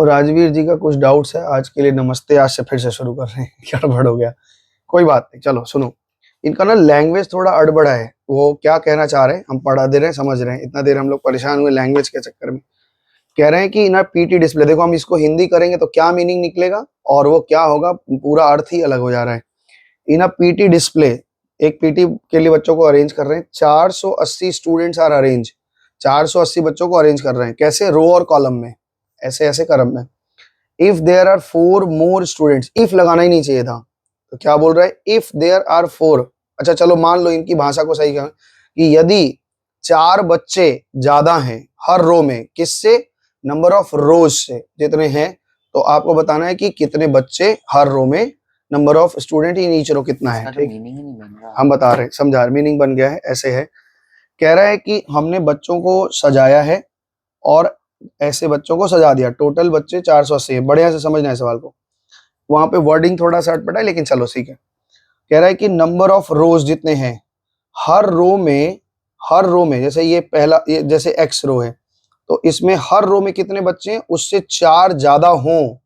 तो राजवीर जी का कुछ डाउट्स है, आज के लिए नमस्ते, आज से फिर से शुरू कर रहे हैं। क्या गड़बड़ हो गया, कोई बात नहीं, चलो सुनो। इनका ना लैंग्वेज थोड़ा अड़बड़ा है, वो क्या कहना चाह रहे हैं हम पढ़ा दे रहे हैं, समझ रहे हैं। इतना देर हम लोग परेशान हुए लैंग्वेज के चक्कर में। कह रहे हैं कि ना पीटी डिस्प्ले, देखो हम इसको हिंदी करेंगे तो क्या मीनिंग निकलेगा और वो क्या होगा, पूरा अर्थ ही अलग हो जा रहा है। इन पीटी डिस्प्ले, एक पीटी के लिए बच्चों को अरेंज कर रहे हैं, 480 स्टूडेंट्स आर अरेंज, 480 बच्चों को अरेंज कर रहे हैं। कैसे? रो और कॉलम में, ऐसे ऐसे क्रम में। If there are 4 more students, if लगाना ही नहीं चाहिए था, तो क्या बोल रहा है? इफ देयर आर 4, अच्छा चलो मान लो इनकी भाषा को सही करें कि यदि 4 बच्चे ज्यादा हैं हर रो में, किससे? नंबर ऑफ रोज से, जितने हैं। तो आपको बताना है कि कितने बच्चे हर रो में, number of student in each row कितना है। ठीक, हम बता रहे हैं, समझा रहे, मीनिंग बन गया है। ऐसे है, कह रहा है कि हमने बच्चों को सजाया है और ऐसे बच्चों को सजा दिया। टोटल बच्चे 480 है। बढ़िया से समझना है सवाल को, वहां पे वर्डिंग थोड़ा सा अटपटा है लेकिन चलो ठीक है। कह रहा है कि नंबर ऑफ रोज जितने हैं हर रो में, हर रो में, जैसे ये पहला, ये जैसे एक्स रो है, तो इसमें हर रो में कितने बच्चे हैं, उससे 4 ज्यादा हों।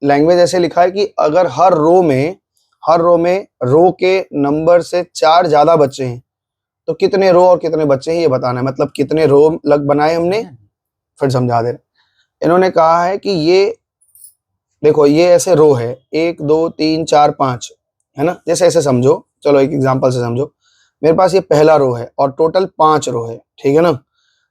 लैंग्वेज ऐसे लिखा है कि अगर हर रो में, हर रो में रो के नंबर से 4 ज्यादा बच्चे हैं तो कितने रो और कितने बच्चे हैं ये बताना है। मतलब कितने रो लग बनाए हमने, फिर समझा दे रहे। इन्होंने कहा है कि ये देखो, ये ऐसे रो है, 1 2 3 4 5, है ना, जैसे ऐसे समझो। चलो एक एग्जांपल से समझो। मेरे पास ये पहला रो है और टोटल 5 रो है, ठीक है ना।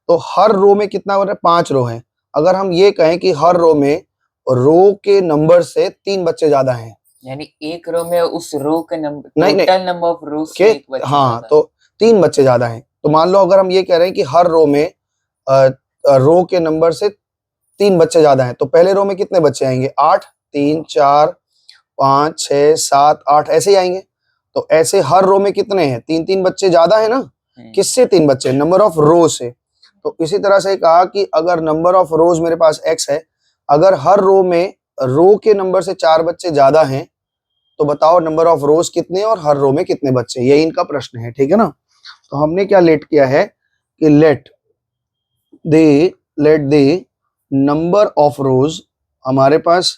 तो हर रो में कितना हो रहा है? 5 रो है। अगर हम ये कहें कि हर रो में रो के नंबर से 3 बच्चे ज्यादा हैं, यानी एक रो में उस रो के नंबर, नहीं टोटल नंबर ऑफ रोज के, से एक बच्चा हाँ, ज्यादा तो 3 बच्चे ज्यादा हैं। तो मान लो अगर हम ये कह रहे हैं कि हर रो में रो के नंबर से 3 बच्चे ज्यादा हैं, तो पहले रो में कितने बच्चे आएंगे? 8, 3 4 5 6 7 8, ऐसे ही आएंगे। तो ऐसे हर रो में कितने हैं? 3 बच्चे ज्यादा है ना। किससे 3 बच्चे? नंबर ऑफ रोज से। तो इसी तरह से कहा कि अगर नंबर ऑफ रोज मेरे पास x है, अगर हर रो में रो के नंबर से 4 बच्चे ज्यादा हैं, तो बताओ नंबर ऑफ रोज कितने और हर रो में कितने बच्चे। यही इनका प्रश्न है, ठीक है ना। तो हमने क्या लेट किया है कि लेट द नंबर ऑफ रोज, हमारे पास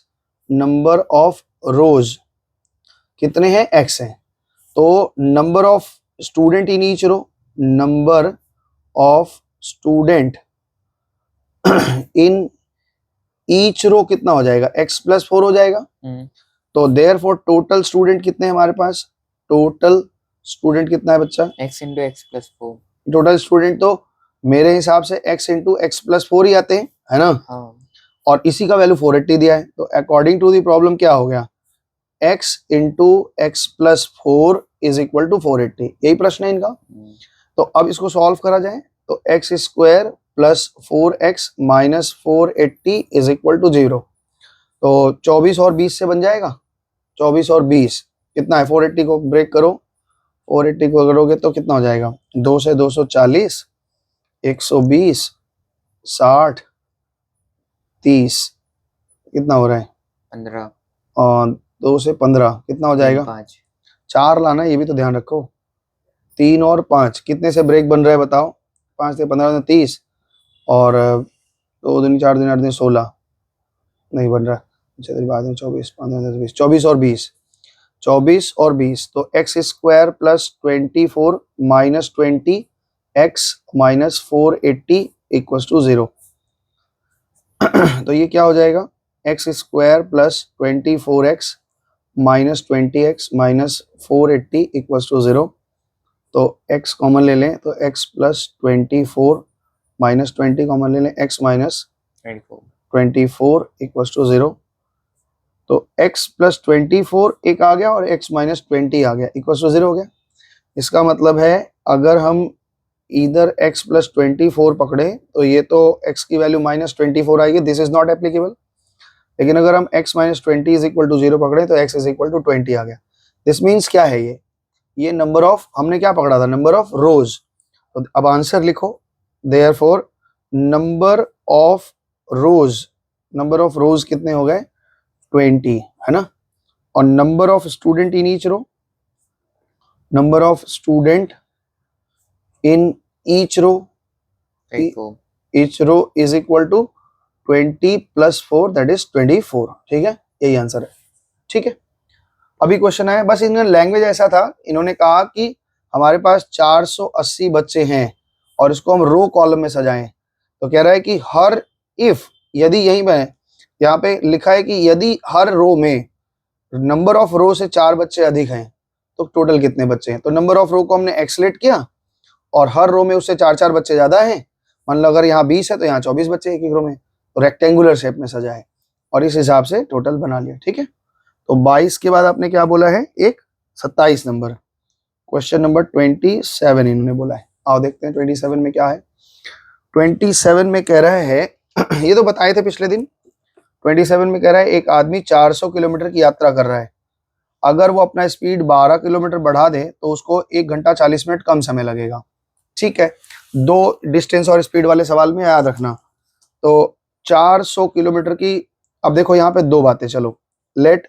नंबर ऑफ रोज कितने हैं? x है। तो number of student in each row, number of student in each row कितना हो जाएगा? x + 4 हो जाएगा। तो देयरफॉर टोटल स्टूडेंट कितने हैं हमारे पास? टोटल स्टूडेंट कितना है बच्चा? x × x + 4। टोटल स्टूडेंट तो मेरे हिसाब से x × x + 4 ही आते हैं, है ना। हाँ। और इसी का वैल्यू 480 दिया है। तो अकॉर्डिंग टू दी प्रॉब्लम क्या हो गया? x × x + 4 = 480। यही प्रश्न है इनका। तो अब इसको सॉल्व करा जाए तो x² + 4x - 480 = 0। तो 24 और 20 से बन जाएगा। 24 और 20 कितना है? 480 को ब्रेक करो, 480 को करोगे तो कितना हो जाएगा? 2 से 240, 120, 60, 30, कितना हो रहा है? 15। और 2 से 15 कितना हो जाएगा? 5। 4 लाना, ये भी तो ध्यान रखो। 3 और 5 कितने से ब्रेक बन रहा है बताओ? 5 से 15 30, और 2 दिन 4 दिन 8 दिन 16 नहीं बन रहा। 24 15 20, 24 और 20, 24 और 20, तो x² + 24 - 20 x - 480 = 0। तो ये क्या हो जाएगा? x² + 24x - 20x - 480 = 0। तो x कॉमन ले लें तो x + 24 - 20 कॉमन ले लें, x - 24 = 0। तो x + 24 एक आ गया और x - 20 आ गया, = 0 हो गया। इसका मतलब है अगर हम इधर x + 24 पकड़े तो ये तो x की वैल्यू -24 आएगी, दिस इज नॉट एप्लीकेबल। लेकिन अगर हम x - 20 = 0 पकड़े तो x = 20 आ गया। दिस मीन्स क्या है? ये नंबर ऑफ, हमने क्या पकड़ा था? नंबर ऑफ रोज। तो अब आंसर लिखो, देयरफॉर नंबर ऑफ रोज कितने हो गए? 20, है ना। और number of student in each row, number of student in each row, each row = 20 + 4 that is 24। ठीक है, यही आंसर है। ठीक है, अभी क्वेश्चन है, बस इन्होंने लैंग्वेज ऐसा था, इन्होंने कहा कि हमारे पास 480 बच्चे हैं और इसको हम रो कॉलम में सजाएं। तो कह रहा है कि हर इफ, यदि, यही में यहाँ पे लिखा है कि यदि हर रो में नंबर ऑफ रो से 4 बच्चे अधिक हैं तो टोटल कितने बच्चे हैं। तो नंबर ऑफ रो को हमने एक्सलेट किया और हर रो में उससे 4-4 बच्चे ज्यादा हैं। मान लो अगर यहाँ 20 है तो यहाँ 24 बच्चे एक एक रो में, तो रेक्टेंगुलर शेप में सजाए और इस हिसाब से टोटल बना लिया। ठीक है, तो 22 के बाद आपने क्या बोला है, एक 27 नंबर। क्वेश्चन नंबर 27 इन्होंने बोला है। आओ देखते हैं 27 में क्या है। 27 में कह रहा है ये तो बताए थे पिछले दिन। 27 में कह रहा है एक आदमी 400 किलोमीटर की यात्रा कर रहा है, अगर वो अपना स्पीड 12 किलोमीटर बढ़ा दे तो उसको 1 घंटा 40 मिनट कम समय लगेगा। ठीक है, दो डिस्टेंस और स्पीड वाले सवाल में याद रखना। तो 400 किलोमीटर की, अब देखो यहाँ पे दो बातें, चलो लेट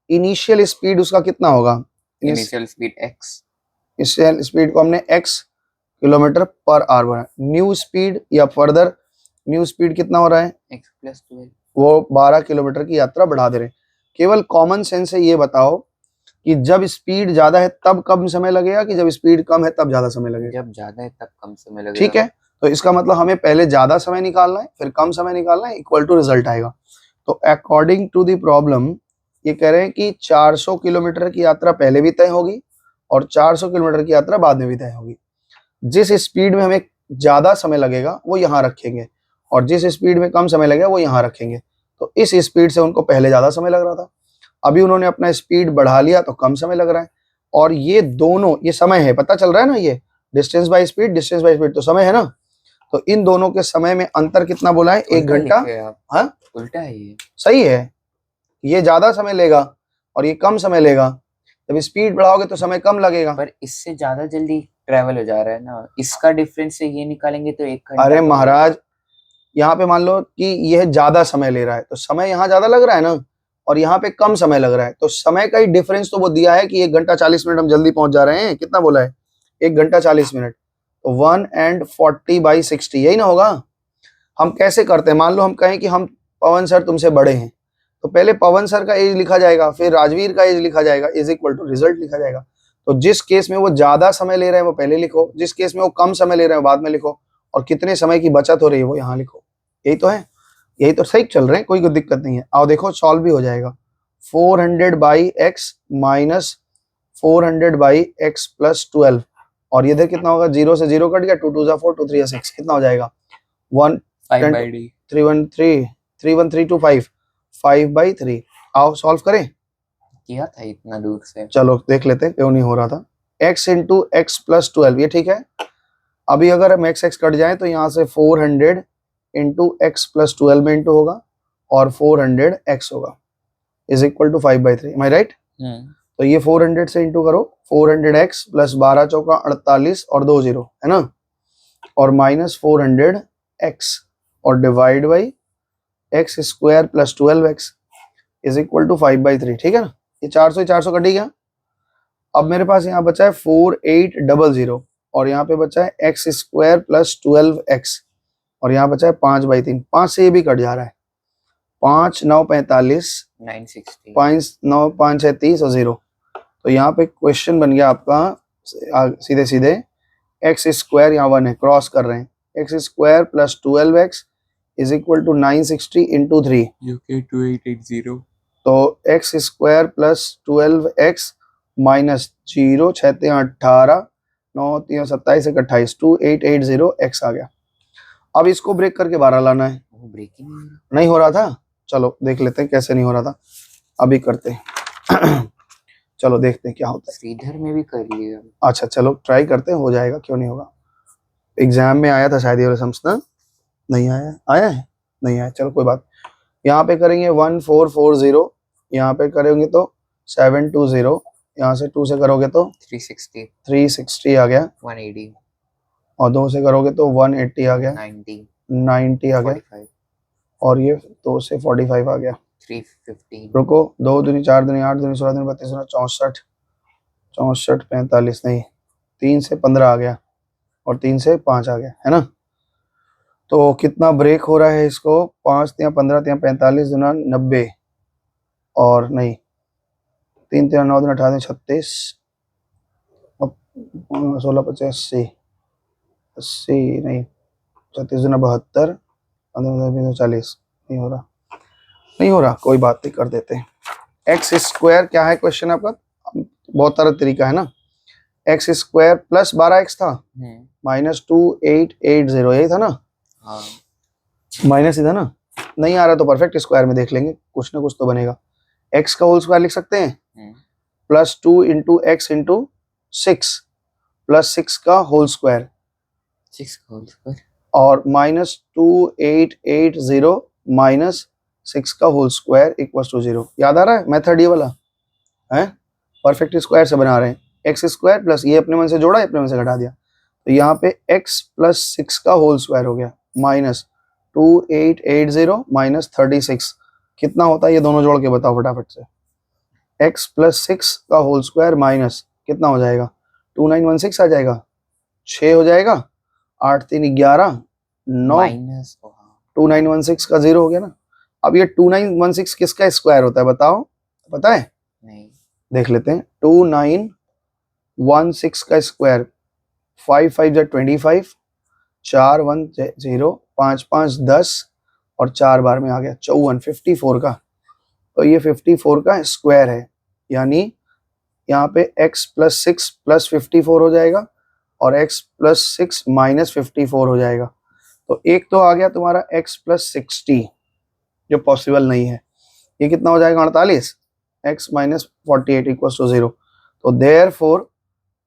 इनिशियल स्पीड उसका कितना होगा, initial speed x, initial speed को हमने x किलोमीटर पर आवर बनाया। न्यू स्पीड या फर्दर न्यू स्पीड कितना हो रहा है, x + 12, वो 12 किलोमीटर की यात्रा बढ़ा दे रहे हैं। केवल कॉमन सेंस से ये बताओ कि जब स्पीड ज्यादा है तब कम समय लगेगा कि जब स्पीड कम है तब ज्यादा समय लगेगा। जब ज्यादा है तब कम समय लगेगा। ठीक है, तो इसका मतलब हमें पहले ज्यादा समय निकालना है फिर कम समय निकालना है, इक्वल टू रिजल्ट आएगा। तो अकॉर्डिंग टू द प्रॉब्लम ये कह रहे हैं कि 400 किलोमीटर की यात्रा पहले भी तय होगी और 400 किलोमीटर की यात्रा बाद में भी तय होगी। जिस स्पीड में हमें ज्यादा समय लगेगा वो यहाँ रखेंगे और जिस स्पीड में कम समय लगेगा वो यहाँ रखेंगे। तो इस स्पीड से उनको पहले ज्यादा समय लग रहा था, अभी उन्होंने अपना स्पीड बढ़ा लिया तो कम समय लग रहा है। और ये दोनों, ये समय है, पता चल रहा है ना, ये distance by speed, distance by speed तो समय है ना। तो इन दोनों के समय में अंतर कितना बोला है, 1 उल्टा घंटा। लिखे आप, हाँ उल्टा है ये। सही है, ये ज्यादा समय लेगा और ये कम समय लेगा। जब स्पीड बढ़ाओगे तो समय कम लगेगा। पर इससे ज्यादा जल्दी ट्रेवल हो जा रहा है ना, इसका डिफरेंस से ये निकालेंगे तो 1 घंटा। अरे तो महाराज, यहाँ पे मान लो कि यह ज्यादा समय ले रहा है तो समय यहाँ ज्यादा लग रहा है ना और यहाँ पे कम समय लग रहा है, तो समय का ही डिफरेंस तो वो दिया है कि 1 घंटा 40 मिनट हम जल्दी पहुंच जा रहे हैं। कितना बोला है, 1 घंटा 40 मिनट, तो 1/40/60 यही ना होगा। हम कैसे करते हैं, मान लो हम कहें कि हम पवन सर तुमसे बड़े हैं, तो पहले पवन सर का एज लिखा जाएगा फिर राजवीर का एज लिखा जाएगा, इज इक्वल टू रिजल्ट लिखा जाएगा। तो जिस केस में वो ज्यादा समय ले रहे हैं वो पहले लिखो, जिस केस में वो कम समय ले रहे हैं बाद में लिखो, और कितने समय की बचत हो रही है वो यहाँ लिखो। यही तो है, यही तो सही चल रहे हैं, कोई दिक्कत नहीं है। आओ देखो सॉल्व भी हो जाएगा। 400/x माइनस 400/x प्लस 12, और ये इधर कितना होगा, 0 से 0 कट गया, 2 2 4 2 3 6, कितना हो जाएगा 1 5/d 313 31325 5/3। आओ सॉल्व करें, किया था इतना दूर से। चलो देख लेते हैं क्यों नहीं हो रहा था। x इंटू एक्स प्लस 12, ये ठीक है। अभी अगर हम x कट जाए तो यहाँ से 400 इंटू एक्स प्लस 12 में इंटू होगा और 400x होगा, is equal to 5/3। Am I right. तो ये 400 से इंटू करो, 400x प्लस 12 चौका 48 और 2 0 है ना, और माइनस 400x और divide by x square plus 12x is equal to 5/3। ठीक है ना, ये 400 कटी गया। अब मेरे पास यहाँ बचा है 4800 और यहाँ पे बचा है एक्स स्क्वायर प्लस 12x और यहाँ बचा है 5/3। 5 से ये भी कट जा रहा है, 5 9 45, 960 5 9 5 6 30 और 0। तो यहाँ पे क्वेश्चन बन गया आपका सीधे सीधे एक्स स्क्वायर, यहाँ 1 है क्रॉस कर रहे हैं, x square plus 12x is equal to 960 into 3, UK 2880। तो x square plus 12x minus 0 6 3 18 9 3 27 1 28 2880x आ गया। अब इसको ब्रेक करके 12 लाना है, वो ब्रेकिंग नहीं हो रहा था। चलो देख लेते हैं कैसे नहीं हो रहा था, अभी करते हैं चलो देखते हैं क्या होता है। श्रीधर में भी कर लिया। अच्छा चलो ट्राई करते हैं, हो जाएगा क्यों नहीं होगा। एग्जाम में आया था शायद ये वाला समझना, नहीं आया, आया है नहीं आया, चलो कोई बात। यहाँ पे करेंगे 1440, यहाँ पे करेंगे तो 720, यहाँ से 2 से करोगे तो 360 360 आ गया, 180 और 2 से करोगे तो 180 आ गया, 90 आ गया, 45 और ये 2 से 45 आ गया। 315 रुको, 2 दूनी 4 दूनी 8 दूनी 16 दूनी 32 दूनी 64 64 45 नहीं, 3 से 15 आ गया और 3 से 5 आ गया, है ना। तो कितना ब्रेक हो रहा है इसको, 5 या 15 या 45 दुना 90 और नहीं 3 3 9 18 36 16 50 80 नहीं 36 दुना 72 15 40 नहीं हो रहा, नहीं हो रहा, कोई बात नहीं, कर देते हैं। एक्स स्क्वायर क्या है क्वेश्चन आपका, बहुत सारा तरीका है ना। एक्स स्क्वायर प्लस 12x था माइनस 2880, यही था ना, हाँ माइनस ही था ना, नहीं आ रहा तो परफेक्ट स्क्वायर में देख लेंगे, कुछ ना कुछ तो बनेगा। एक्स का होल स्क्वायर लिख सकते हैं, plus 2 into x into 6 plus 6 का होल स्क्वायर 6 का होल स्क्वायर और माइनस 2880 माइनस 6 का होल स्क्वायर इक्वल टू 0। याद आ रहा है मेथड ये वाला है, परफेक्ट स्क्वायर से बना रहे हैं। एक्स स्क्वायर प्लस ये अपने मन से जोड़ा, अपने मन से घटा दिया, तो यहाँ पे एक्स प्लस 6 का होल स्क्वायर हो गया माइनस 2880 माइनस 36 कितना होता है, ये दोनों जोड़ के बताओ फटाफट से। एक्स प्लस 6 का होल स्क्वायर माइनस कितना हो जाएगा, 2916 आ जाएगा, 6 हो जाएगा, 8 3 11 9 माइनस 2916 का 0 हो गया ना। अब ये 2916 किसका स्क्वायर होता है बताओ, पता है, नहीं देख लेते हैं। 2916 का स्क्वायर 5 5 जा 25, 4 1 0, 5 5 10 और 4 बार में आ गया 54, 54 का, तो ये 54 का स्क्वायर है, यानी यहाँ पे x प्लस 6 प्लस 54 हो जाएगा और x प्लस 6 माइनस 54 हो जाएगा। तो एक तो आ गया तुम्हारा x प्लस 60 जो पॉसिबल नहीं है, ये कितना हो जाएगा 48, x माइनस 48 इक्वल टू 0। तो देयरफॉर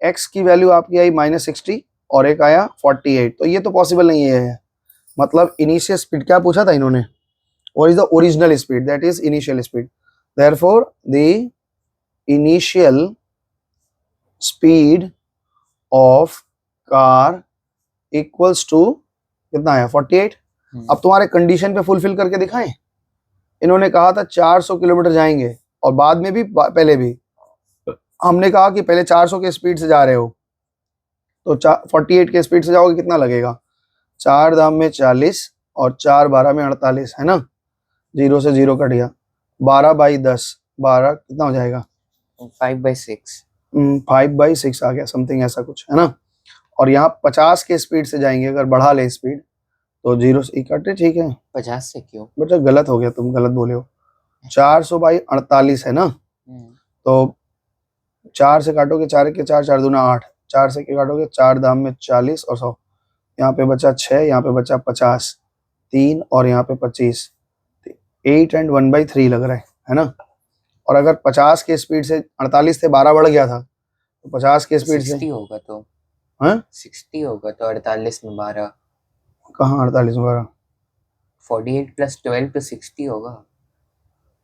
x की वैल्यू आपकी आई माइनस 60 और एक आया 48, तो ये तो पॉसिबल नहीं है। मतलब इनिशियल स्पीड क्या पूछा था इन्होंने, what is the original speed, that is initial speed, therefore the initial speed of car equals to कितना आया 48। अब तुम्हारे कंडीशन पे फुलफिल करके दिखाएं, इन्होंने कहा था 400 किलोमीटर जाएंगे और बाद में भी पहले भी हमने कहा कि पहले 400 के स्पीड से जा रहे हो, तो 48 के स्पीड से जाओगे कितना लगेगा, 4 दाम में 40 और 4 12 में 48 है ना, 0 से 0 कट गया, 12 बाई 10 12 कितना हो जाएगा 5/6 5/6 आ गया, समथिंग ऐसा कुछ है ना। और यहाँ 50 के स्पीड से जाएंगे, अगर बढ़ा ले स्पीड तो 0 से इकट्ठे, ठीक है 50 से क्यों, बेटा गलत हो गया, तुम गलत बोले हो, 400/48 है ना, तो 4 से काटोगे 4 के 4 4 दूना 8, 4 से के काटोगे 4 दाम में 40 और 100, यहाँ पे बचा 6, यहाँ पे बचा 50, 3 और यहाँ पे 25, 8 एंड 1/3 लग रहा है ना। और अगर 50 के स्पीड से 48 से 12 बढ़ गया था, तो 50 के स्पीड से 60 होगा, तो हाँ 60 होगा, तो 48 में 12, कहाँ 48 में 12, 48 प्लस 12 तो 60 होगा।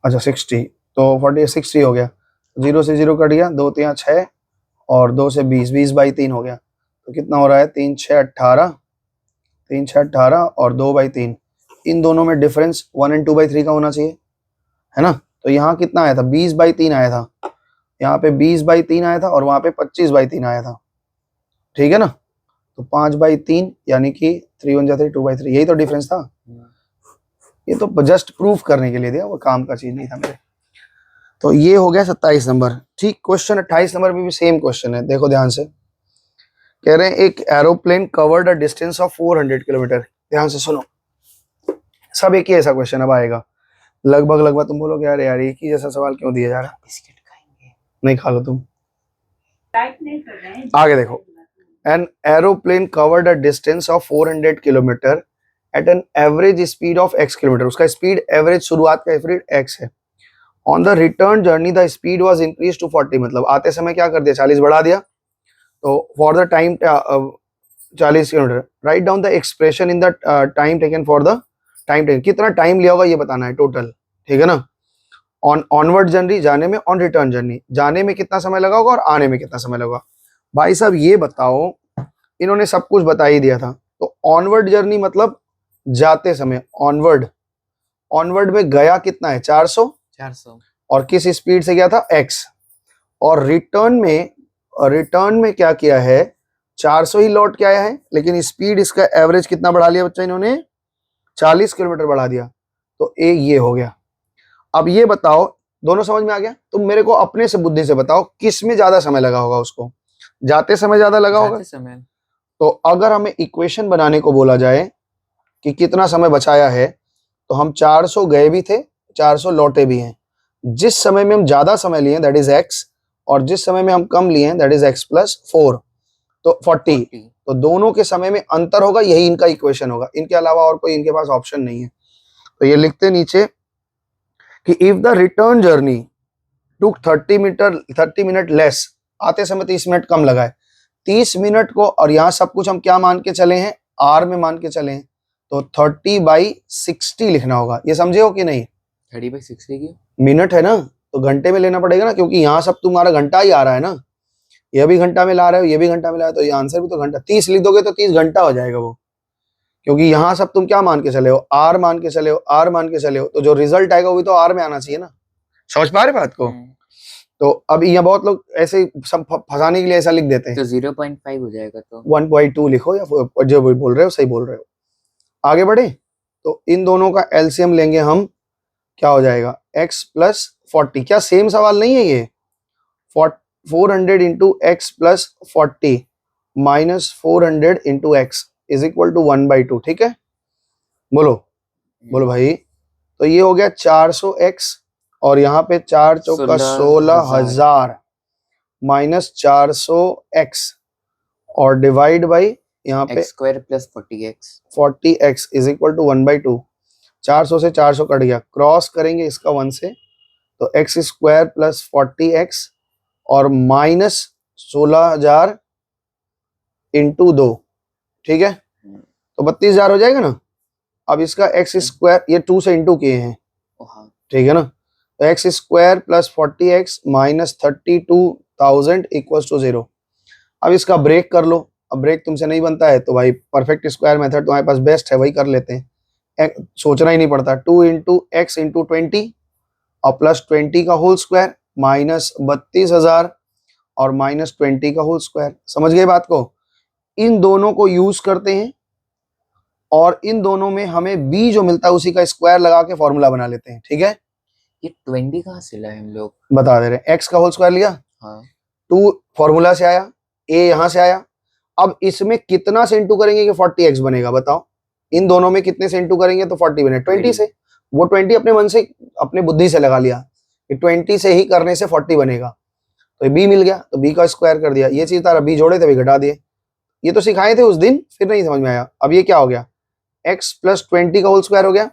अच्छा 60, तो 48 60 हो गया, 0 से 0 कट गया, 2 3 6 और 2 से 20, 20/3 हो गया, तो कितना हो रहा है 3 6 18, 3 6 18 और 2/3, इन दोनों में डिफरेंस 1 एंड 2/3 का होना चाहिए, है ना। तो यहाँ कितना आया था 20/3 आया था, यहाँ पे 20/3 आया था और वहां पे 25/3 आया था, ठीक है ना। तो 5/3 यानी कि 3 1 3 2/3, यही तो डिफरेंस था। ये तो जस्ट प्रूफ करने के लिए दिया, वो काम का चीज नहीं था मेरे। तो ये हो गया 27 नंबर, ठीक। क्वेश्चन 28 नंबर में भी सेम क्वेश्चन है, देखो ध्यान से। कह रहे हैं एक aeroplane covered a distance of 400 kilometre, ध्यान से सुनो, सब एक ही ऐसा क्वेश्चन अब आएगा, लगभग तुम बोलोगे यार यार एक ही जैसा सवाल क्यों दिया जा रहा है, बिस्किट खाएंगे, नहीं खा लो तुम, आगे देखो। An aeroplane covered a distance of 400 kilometre at an average speed of x kilometre, उसका स्पीड एवरेज शुरुआत का स्पीड x है। On the return journey the speed was increase to 40, मतलब आते समय क्या कर दिया 40 बढ़ा दिया, तो for the time 40 kilometre, write down the expression in the time taken for the time taken, कितना टाइम लिया होगा ये बताना है टोटल, ठीक है ना। ऑन ऑनवर्ड जर्नी जाने में, ऑन रिटर्न जर्नी जाने में कितना समय लगा होगा और आने में कितना समय लगा। भाई साहब ये बताओ, इन्होंने सब कुछ बता ही दिया था, तो ऑनवर्ड जर्नी मतलब जाते समय, ऑनवर्ड में गया कितना है 400 और किस स्पीड से गया था x, और रिटर्न में क्या किया है 400 ही लौट के आया है, लेकिन स्पीड इसका एवरेज कितना बढ़ा लिया बच्चा इन्होंने, 40 किलोमीटर बढ़ा दिया। तो ये हो गया। अब ये बताओ, दोनों समझ में आ गया? तुम मेरे को अपने से बुद्धि से बताओ किस में ज्यादा समय लगा होगा उसको। जाते समय ज्यादा लगा होगा। जाते समय तो अगर हमें इक्वेशन बनाने को बोला जाए कि कितना समय बचाया है, तो हम 400 गए भी थे, 400 लौटे भी हैं। जिस समय में हम ज्यादा समय लिए दैट इज x, और जिस समय में हम कम लिए दैट इज x+4, तो 40। तो दोनों के समय में अंतर होगा, यही इनका इक्वेशन होगा। इनके अलावा और कोई इनके पास ऑप्शन नहीं है। तो ये लिखते नीचे कि if the return journey took 30 minute less, आते समय 30 मिनट कम लगा है, 30 मिनट को, और यहाँ सब कुछ हम क्या मान के चले हैं, आर में मान के चले हैं, तो 30/60 लिखना होगा। ये समझे हो कि नहीं? 30/60 की मिनट है ना, तो घंटे में लेना पड़ेगा ना, क्योंकि यहाँ सब तुम्हारा घंटा ही आ रहा है ना। ये भी घंटा में ला रहे हो, ये भी घंटा में ला रहे हो, तो ये आंसर भी तो घंटा। 30 लिख दोगे तो 30 घंटा हो जाएगा वो, क्योंकि यहाँ सब तुम क्या मान के चले हो, आर मान के चले हो, आर मान के चले हो, तो जो रिजल्ट आएगा वो भी तो आर में आना चाहिए ना। समझ पा रहे बात को? तो अब यहाँ बहुत लोग ऐसे सब फंसाने के लिए ऐसा लिख देते हैं। तो 0.5 हो जाएगा, तो 1.2 लिखो, या जो भी बोल रहे हो सही बोल रहे हो। आगे बढ़े, तो इन दोनों का एलसीएम लेंगे हम, क्या हो जाएगा, x+40। क्या सेम सवाल नहीं है ये? 400 into x+40 -400 into x is equal to 1/2। ठीक है, बोलो बोलो भाई। तो ये हो गया 400x, और यहाँ पे 4 चौका 16,000 -400x, और डिवाइड बाई यहाँ पे x² + 40x 40x is equal to 1/2। 400 से 400 कट गया, क्रॉस करेंगे इसका 1 से, तो x² + 40x और -16,000 इंटू 2। ठीक है, तो 32,000 हो जाएगा ना। अब इसका x², ये 2 से इंटू किए हैं, ठीक है ना, तो x² + 40x -32,000 इक्वल्स टू 0। अब इसका ब्रेक कर लो। अब ब्रेक तुमसे नहीं बनता है तो भाई परफेक्ट स्क्वायर मेथड तुम्हारे पास बेस्ट है, वही कर लेते हैं। सोचना ही नहीं पड़ता। 2 इंटू एक्स इंटू 20 और प्लस 20 का होल स्क्वायर -32,000 और -20 का होल स्क्वायर। समझ गए बात को? इन दोनों को यूज करते हैं, और इन दोनों में हमें b जो मिलता है उसी का स्क्वायर लगा के फॉर्मूला बना लेते हैं। ठीक है, ये 20 कहाँ से लाए हम लोग? बता दे रहे हैं। x का होल स्क्वायर लिया, हाँ 2 फॉर्मूला से आया, a यहाँ से आया। अब इसमें कितना से इंटू करेंगे कि 40x बनेगा? बताओ, इन दोनों में कितने से इंटू करेंगे तो 40 बने? 20 से। वो 20 अपने मन से, अपने बुद्धि से लगा लिया कि 20 से ही करने से 40 बनेगा, तो ये b मिल गया, तो b का स्क्वायर कर दिया। ये चीज तारा b जोड़े थे, भी घटा दिए। ये तो सिखाए थे उस दिन, फिर नहीं समझ में आया। अब ये क्या हो गया, x + 20 का होल स्क्वायर हो गया,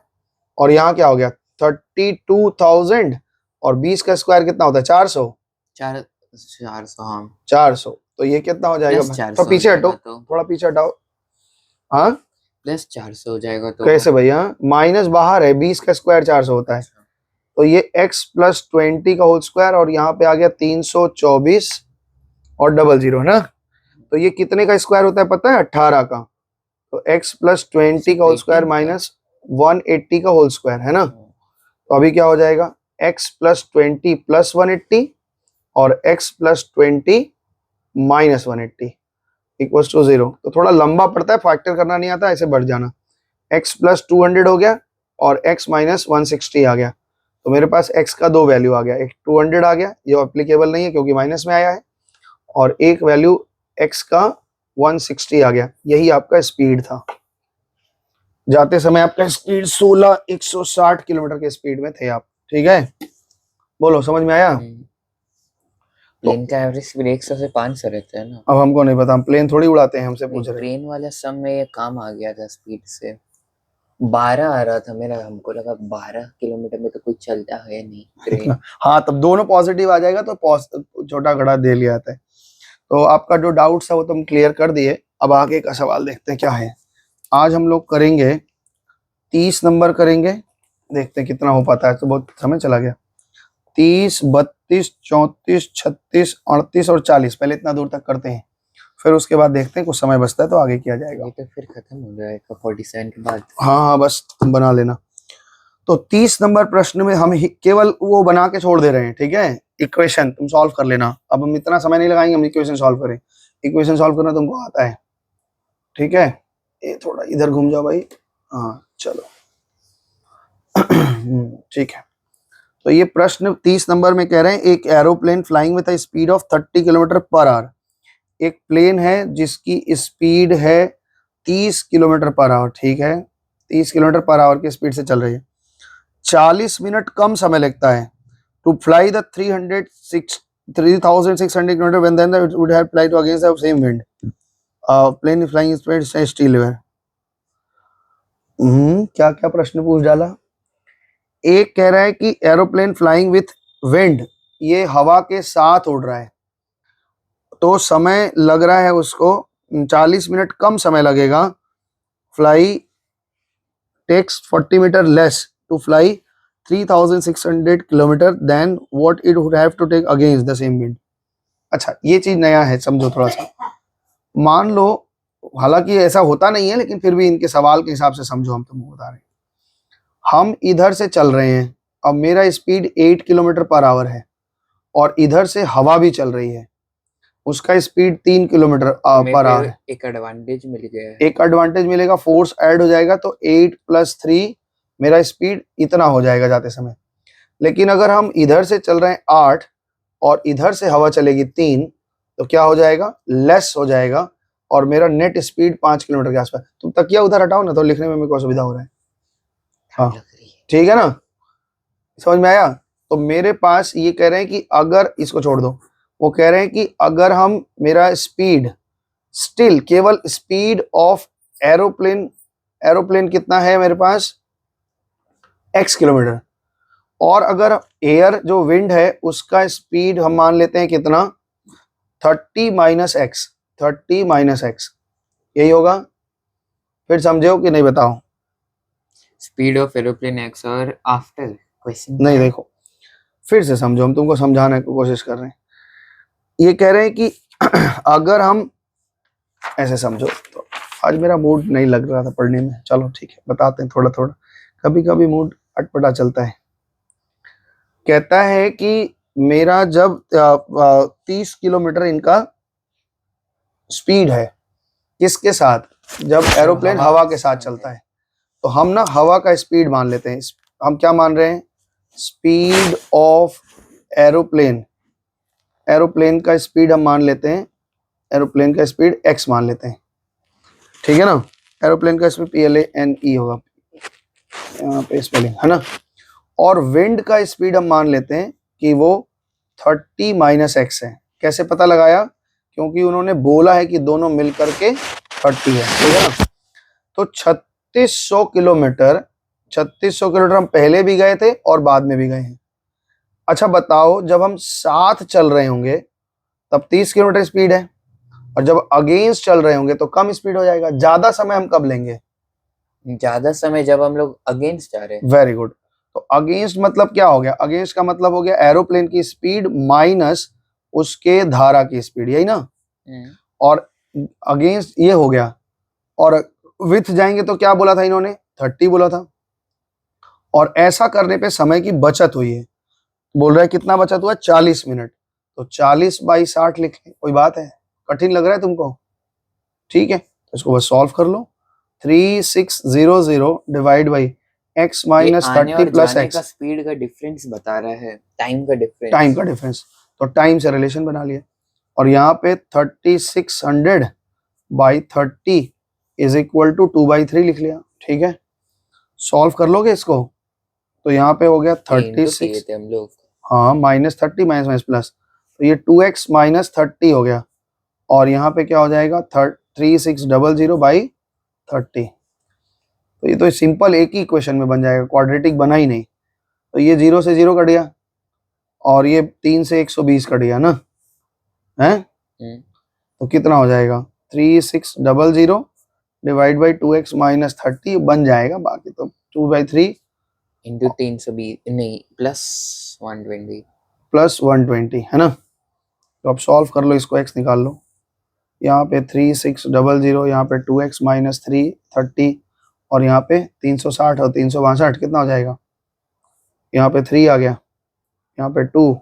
और यहाँ क्या हो गया 32,000, और 20 का स्क्वायर कितना होता है 400। 400 हाँ 400, तो ये कितना हो जाएगा? +400 तो पीछे हटो, तो थोड़ा पीछे हटाओ। हाँ +400 हो जाएगा तो कैसे भैया? माइनस बाहर है, 20 का स्क्वायर 400 होता है, तो ये x + 20 का होल स्क्वायर, और यहाँ पे आ गया 324 और 00 है ना। तो ये कितने का स्क्वायर होता है पता है? 18 का। तो x + 20 का होल स्क्वायर -180 का होल स्क्वायर है ना। तो अभी क्या हो जाएगा, x + 20 + 180 और x + 20 -180 इक्वल्स टू 0। तो थोड़ा लंबा पड़ता है, फैक्टर करना नहीं आता, ऐसे बढ़ जाना। x + 200 हो गया और x - 160 आ गया, तो मेरे पास x का 2 वैल्यू आ गया। एक 200 आ गया, ये एप्लीकेबल नहीं है क्योंकि माइनस में आया है, और एक वैल्यू x का 160 आ गया। यही आपका स्पीड था। जाते समय आपका स्पीड 160 किलोमीटर के स्पीड में थे आप। ठीक है, बोलो समझ में आया? प्लेन का एवरेज स्पीड 100 से 500 रहता है ना। अब हमको नहीं पता, हम प्लेन थोड़ी उड़ाते हैं, हमसे पूछ रहे हैं। ट्रेन वाला सम में ये काम आ गया था स्पीड से 12 आ रहा था मेरा, हमको लगा 12 किलोमीटर में तो कुछ चलता है नहीं ट्रेन। हाँ, तब दोनों पॉजिटिव आ जाएगा तो छोटा घड़ा दे लिया जाता है। तो आपका जो डाउट्स है वो तुम क्लियर कर दिए। अब आगे का सवाल देखते हैं क्या है। आज हम लोग करेंगे 30 नंबर करेंगे, देखते हैं कितना हो पाता है। तो बहुत समय चला गया। 30, 32, 34, 36, 38 और 40, पहले इतना दूर तक करते हैं, फिर उसके बाद देखते हैं कुछ समय बचता है तो आगे किया जाएगा। ये तो फिर खत्म हो जाएगा 47 के बाद। हाँ बस तुम बना लेना। तो 30 नंबर प्रश्न में हम केवल वो बना के छोड़ दे रहे हैं, ठीक है, इक्वेशन तुम सॉल्व कर लेना। अब हम इतना समय नहीं लगाएंगे, हम इक्वेशन सॉल्व करें। इक्वेशन सॉल्व करना तुमको आता है, ठीक है। ये थोड़ा इधर घूम जाओ भाई, हाँ चलो। ठीक है, तो ये प्रश्न 30 नंबर में कह रहे हैं, एक aeroplane flying with a speed of 30 kilometre per our, एक प्लेन है जिसकी स्पीड है 30 किलोमीटर पर आवर, ठीक है, 30 किलोमीटर पर आवर की स्पीड से चल रही है, 40 मिनट कम समय लगता है to fly the 3600 kilometre when then it would have fly to against the same wind, plane flying speed still है। क्या क्या प्रश्न पूछ डाला। एक कह रहा है कि एरोप्लेन फ्लाइंग विथ विंड, ये हवा के साथ उड़ रहा है, तो समय लग रहा है उसको 40 मिनट कम समय लगेगा, fly takes 40 metre less to fly 3600 kilometre then what it would have to take against the same wind. अच्छा, ये चीज नया है, समझो थोड़ा सा। मान लो, हालांकि ऐसा होता नहीं है, लेकिन फिर भी इनके सवाल के हिसाब से समझो, हम तुमको बता रहे हैं। हम इधर से चल रहे हैं, अब मेरा स्पीड 8 किलोमीटर पर आवर है, और इधर से हवा भी चल रही है, उसका स्पीड 3 किलोमीटर पर आवर है। एक एडवांटेज मिल गया है। एक एडवांटेज मिलेगा, फोर्स ऐड हो जाएगा, तो 8 + 3 मेरा स्पीड इतना हो जाएगा जाते समय। लेकिन अगर हम इधर से चल रहे हैं 8 और इधर से हवा चलेगी 3, तो क्या हो जाएगा, लेस हो जाएगा, और मेरा नेट स्पीड 5 किलोमीटर के आसपास। तुम तकिया उधर हटाओ ना, तो लिखने में मेरे को असुविधा हो रहा है। हाँ ठीक है ना, समझ में आया। तो मेरे पास ये कह रहे हैं कि अगर इसको छोड़ दो, वो कह रहे हैं कि अगर हम मेरा स्पीड स्टिल केवल स्पीड ऑफ एरोप्लेन, एरोप्लेन कितना है मेरे पास x किलोमीटर, और अगर एयर जो विंड है उसका स्पीड हम मान लेते हैं कितना 30 - x, 30 - x, यही होगा। फिर समझो कि नहीं, बताओ। स्पीड ऑफ एरोप्लेन एक्स और आफ्टर क्वेश्चन नहीं देखो, फिर से समझो, हम तुमको समझाने की कोशिश कर रहे हैं। ये कह रहे हैं कि अगर हम ऐसे समझो, तो आज मेरा मूड नहीं लग रहा था पढ़ने में, चलो ठीक है बताते हैं थोड़ा थोड़ा, कभी कभी मूड अटपटा चलता है। कहता है कि मेरा जब 30 किलोमीटर इनका स्पीड है, किसके साथ, जब एरोप्लेन हवा के साथ चलता है, तो हम ना हवा का स्पीड मान लेते हैं। हम क्या मान रहे हैं, स्पीड ऑफ एरोप्लेन, एरोप्लेन का स्पीड हम मान लेते हैं, एरोप्लेन का स्पीड x मान लेते हैं, ठीक है ना। एरोप्लेन का स्पीड PLANE होगा, यहाँ पे स्पेलिंग है ना। और विंड का स्पीड हम मान लेते हैं कि वो 30 - x है। कैसे पता लगाया, क्योंकि उन्होंने बोला है कि दोनों मिलकर के 30 है, ठीक है ना। तो 3600 किलोमीटर, 3600 किलोमीटर हम पहले भी गए थे और बाद में भी गए हैं। अच्छा बताओ, जब हम साथ चल रहे होंगे तब 30 किलोमीटर स्पीड है, और जब अगेंस्ट चल रहे होंगे तो कम स्पीड हो जाएगा। ज्यादा समय हम कब लेंगे, ज्यादा समय जब हम लोग अगेंस्ट जा रहे हैं। Very good. तो अगेंस्ट मतलब क्या हो गया, अगेंस्ट का मतलब हो गया एरोप्लेन की स्पीड माइनस उसके धारा की स्पीड, यही ना। और अगेंस्ट ये हो गया, और विथ जाएंगे तो क्या बोला था इन्होंने, 30 बोला था। और ऐसा करने पे समय की बचत हुई है, बोल रहा है कितना बचत हुआ, 40 मिनट। तो 40/60 लिख लें, कोई बात है, कठिन लग रहा है तुमको, ठीक है, तो इसको बस सॉल्व कर लो। 3600 divide by x - 30 + x, speed का डिफरेंस बता रहा है, टाइम का डिफरेंस, टाइम का डिफरेंस, तो टाइम से रिलेशन बना लिया। और यहाँ पे 3600/30 इज इक्वल टू 2/3 लिख लिया, ठीक है। सॉल्व कर लोगे इसको, तो यहाँ पे हो गया 36, हम लोग, हाँ -30 माइनस प्लस, तो ये 2x - 30 हो गया, और यहाँ पे क्या हो जाएगा 3600/30। तो ये तो सिंपल एक ही इक्वेशन में बन जाएगा, क्वाड्रेटिक बना ही नहीं। तो ये 0 से 0 कट गया, और ये 3 से 120 कट गया ना, है। तो कितना हो जाएगा, 3600 डिवाइड बाई 2x - 30 बन जाएगा, बाकी तो 2/3 इंटू 320 नहीं +120, +120 है ना। तो अब सॉल्व कर लो इसको, x निकाल लो। यहाँ पे 3600, यहाँ पे 2x - 330, और यहाँ पे 360 और 362 कितना हो जाएगा, यहाँ पे 3 आ गया, यहाँ पे 2,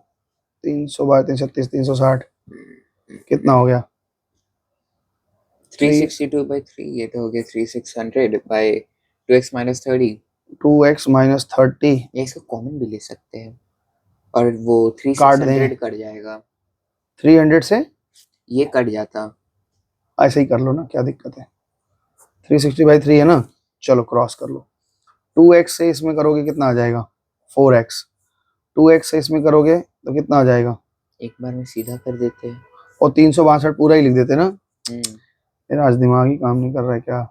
300 × 3 36, 360 कितना हो गया 362/3 ये तो हो गया 3600 bye 2x minus 30 2x minus 30 या इसको कॉमन भी ले सकते हैं और वो काट दें 3600 कट जाएगा 300 से ये कट जाता ऐसे ही कर लो ना, क्या दिक्कत है। 360/3 है ना, चलो क्रॉस कर लो। 2x से इसमें करोगे कितना आ जाएगा 4x, 2x से इसमें करोगे तो कितना आ जाएगा, एक बार में सीधा कर देते हैं और 362 पूरा ही लिख देते ना। हम्म, मेरा आज दिमाग ही काम नहीं कर रहा है क्या।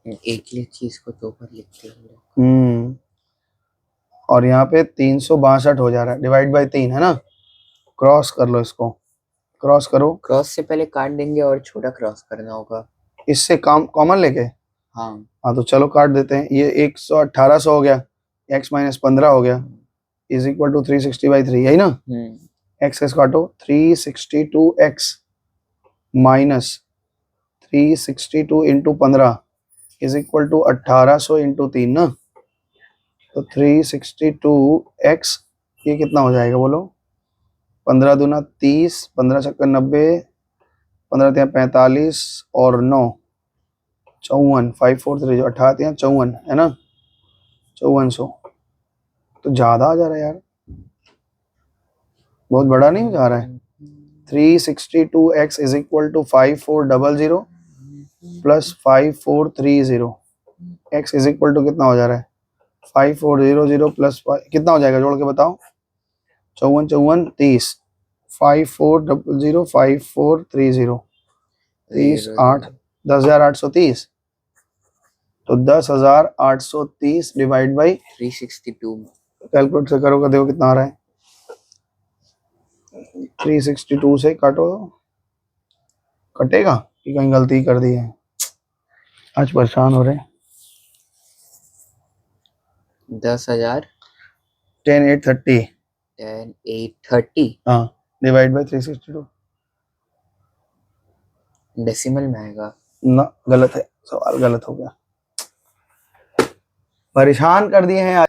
एक ही चीज को दो बार लिखते हैं हम लोग। और यहाँ पे 362 हो जा रहा है, डिवाइड बाय 3 है ना, क्रॉस कर लो इसको, क्रॉस करो। क्रॉस से पहले काट देंगे और छोटा क्रॉस करना होगा। इससे कॉमन लेके हाँ हाँ तो चलो काट देते हैं। ये 1800 हो गया, x माइनस 15 हो गया, इज इक्वल टू 360/3, यही ना। x से काटो, 362x minus 362 into 15 is equal to 1800 into 3 ना। तो 362x ये कितना हो जाएगा बोलो, 15 दूना 30, 15 छक्का 90, 15 तिया 45 और 9 54, 543 जो 18 तिया 54 है ना, 5400। तो ज्यादा आ जा रहा है यार, बहुत बड़ा नहीं जा रहा है। 362x is equal to 5400 plus 5430, x is equal to कितना हो जा रहा है 5400 प्लस कितना हो जाएगा, जोड़ के बताओ। 54 54 30, 5400 5430, 30 8 10,830। तो 10,830 डिवाइड बाई 362 कैलकुलेट से करोगे देखो कितना आ रहा है। 362 से काटो, कटेगा कि कहीं गलती कर दी है, आज परेशान हो रहे। 10,000 10 8 30 10 8 30 हाँ डिवाइड बाई 362 डेसिमल में आएगा ना, गलत है, सवाल गलत हो गया, परेशान कर दिए हैं आज।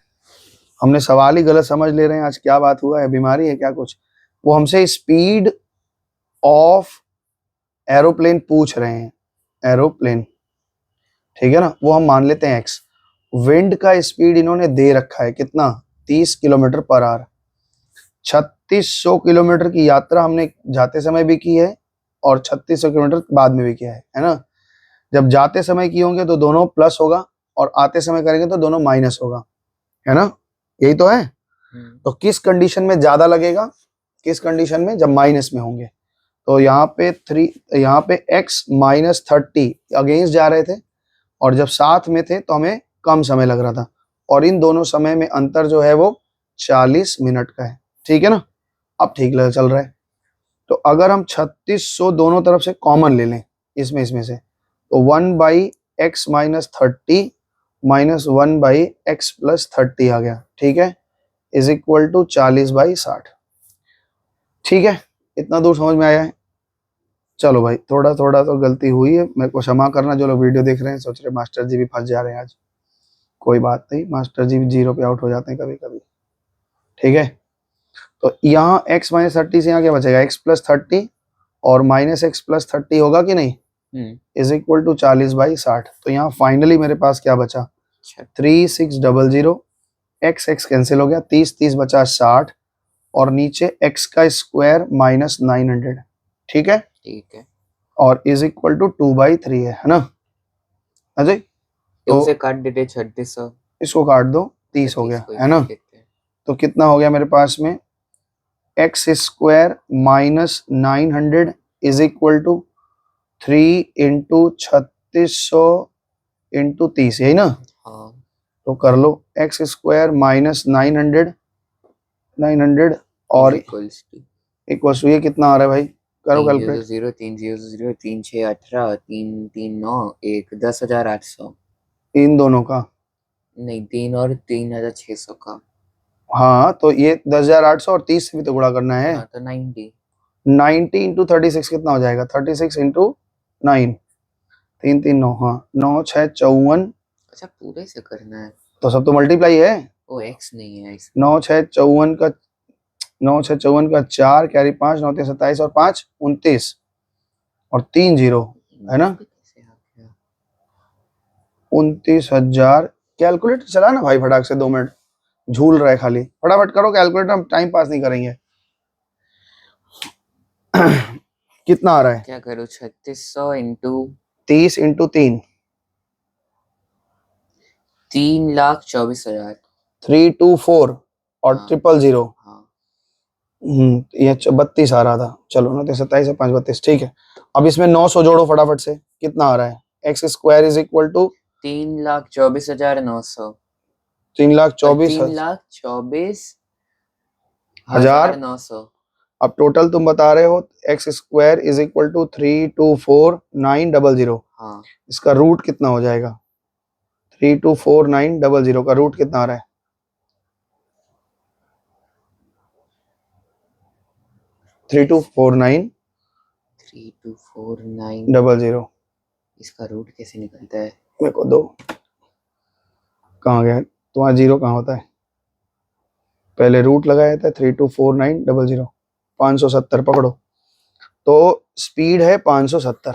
हमने सवाल ही गलत समझ ले रहे हैं आज, क्या बात हुआ है, बीमारी है क्या कुछ। वो हमसे स्पीड ऑफ एरोप्लेन पूछ रहे हैं, एरोप्लेन, ठीक है ना, वो हम मान लेते हैं x। विंड का स्पीड इन्होंने दे रखा है कितना, 30 किलोमीटर पर आवर। 3600 किलोमीटर की यात्रा हमने जाते समय भी की है और 3600 किलोमीटर बाद में भी किया है ना। जब जाते समय किए होंगे तो दोनों प्लस होगा और आते समय करेंगे तो दोनों माइनस होगा, है ना, यही तो है। तो किस कंडीशन में ज्यादा लगेगा, किस कंडीशन में, जब माइनस में होंगे। तो यहाँ पे x माइनस 30 अगेंस्ट जा रहे थे और जब साथ में थे तो हमें कम समय लग रहा था, और इन दोनों समय में अंतर जो है वो 40 मिनट का है, ठीक है ना। अब ठीक चल रहा है। तो अगर हम 3600 दोनों तरफ से कॉमन ले लें इसमें से, तो 1/x minus 30 minus 1/x plus 30 आ गया, ठीक है, इज इक्वल टू 40/60। ठीक है, इतना दूर समझ में आया है। चलो भाई, थोड़ा थोड़ा तो गलती हुई है, मेरे को क्षमा करना। जो लोग वीडियो देख रहे हैं सोच रहे मास्टर जी भी फंस जा रहे हैं आज, कोई बात नहीं, मास्टर जी भी 0 पे आउट हो जाते हैं कभी कभी, ठीक है। तो यहाँ x माइनस 30 से यहाँ क्या बचेगा, x प्लस 30 और माइनस x प्लस 30 होगा कि नहीं, इज इक्वल टू 40/60। तो यहाँ फाइनली मेरे पास क्या बचा, 3600, x कैंसिल हो गया, 30 30 बचा 60 और नीचे x का स्क्वायर माइनस 900, ठीक है, और इज इक्वल टू 2/3 है ना अजय। तो उसे काट देते 3600, इसको काट दो, 30 हो गया है ना। तो कितना हो गया मेरे पास में, x square minus 900 is equal to 3 into 3600 into 30, यही ना। हाँ तो कर लो, x स्क्वायर माइनस 900 और इक्वल्स टू ये कितना आ रहा है भाई, करो कैलकुलेट। 0 3 0 0 3 6 18 3 3 9 1 10,800, इन दोनों का नहीं 3 और 3,600 का। हाँ तो ये 10,800 और 30 से भी तो गुणा करना है। हाँ तो 90 इंटू 36 कितना हो जाएगा, 36 इंटू 9, 3 3 9, हाँ 9 6 54। अच्छा पूरे से करना है, तो सब तो मल्टीप्लाई है, ओ x नहीं है x। 9 6 54 का 4 कैरी 5 9 3 27 और 5 29 और 3 0 है ना? कैसे आ गया? 29,000। कैलकुलेटर चला ना भाई फटाक से, 2 मिनट झूल रहे खाली, फटाफट करो कैलकुलेटर, हम टाइम पास नहीं करेंगे। कितना आ रहा है? क्या करूँ? 3600 इंटू 30 इंटू 3, 3,24,000। 324 और हाँ 000। हाँ। ये 32 आ रहा था। चलो ना, 27 है 5 32, ठीक है। अब इसमें 900 जोड़ो फटाफट से, कितना आ रहा है? X square is equal to 3,24,900 3,24,000। 3,24,900। अब टोटल तुम बता रहे हो x square is equal to 324,900। हाँ इसका रूट कितना हो जाएगा? 324,900 का रूट कितना आ रहा है? 324900। 3249। इसका रूट कैसे निकलता है? मेरे को दो। कहाँ गया तुम्हारा जीरो? कहाँ होता है? पहले रूट लगाया था 324900। 570 पकड़ो, तो स्पीड है 570,